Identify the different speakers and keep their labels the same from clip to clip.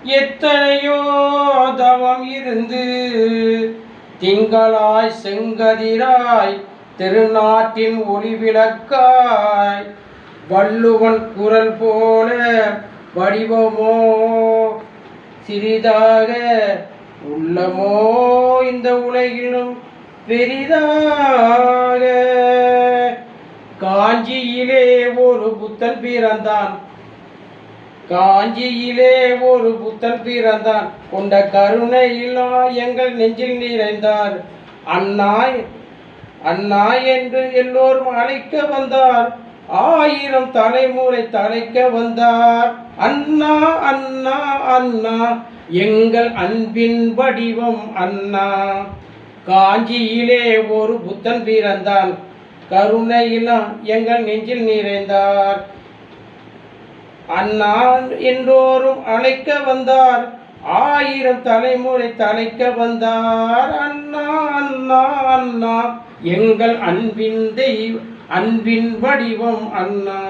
Speaker 1: எத்தனையோ தவம் இருந்து திங்களாய் செங்கதிராய் திருநாட்டின் ஒளிவிளக்காய் வள்ளுவன் குரல் போல வடிவமோ சிறிதாக உள்ளமோ இந்த உலகிலும் பெரிதாக. காஞ்சியிலே ஒரு புத்தன் பிறந்தான், காஞ்சியிலே ஒரு புத்தன் பிறந்தான், கொண்ட கருணையிலா எங்கள் நெஞ்சில் நிறைந்தார். அண்ணா அண்ணா என்று எல்லோரும் அழைக்க வந்தார், 1000 தலைமுறை தலைக்க வந்தார். அண்ணா அண்ணா அண்ணா எங்கள் அன்பின் வடிவம் அண்ணா. காஞ்சியிலே ஒரு புத்தன் பிறந்தான், கருணையிலா எங்கள் நெஞ்சில் நிறைந்தார். அண்ணா என்றோரும் அழைக்க வந்தார், 1000 தலைமுறை தலைக்க வந்தார். அண்ணா அண்ணா அண்ணா எங்கள் அன்பின் வடிவம் அண்ணா.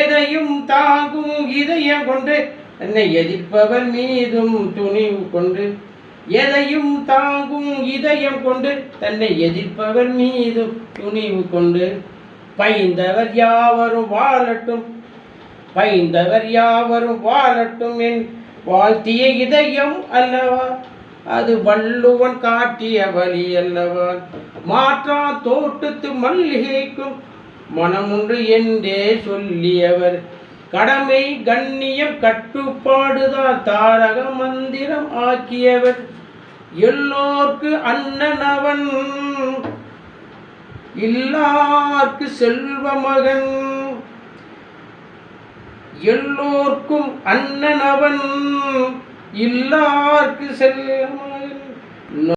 Speaker 1: எதையும் தாங்கும் இதயம் கொண்டு என்னை எதிர்ப்பவர் மீதும் துணிவு கொண்டு, எதையும் தாங்கும் இதயம் கொண்டு தன்னை எதிர்ப்பவர் மீதும் துணிவு கொண்டு, பைந்தவர் யாவரும் வாழட்டும், பைந்தவர் யாவரும் வாழட்டும் என் வாழ்த்திய இதயம் அல்லவா, அது வள்ளுவன் காட்டிய வழி அல்லவா. மாற்றா தோட்டத்து மல்லிகைக்கும் மனமுண்டு என்றே சொல்லியவர், கடமை கண்ணியம் கட்டுப்பாடுதான் தாரக மந்திரம் ஆக்கியவர். எல்லோர்க்கு அண்ணனவன், இல்லார்க்கு செல்வ மகன், எல்லோர்க்கும் அண்ணனவன், இல்லார்க்கு செல்வ மகன்.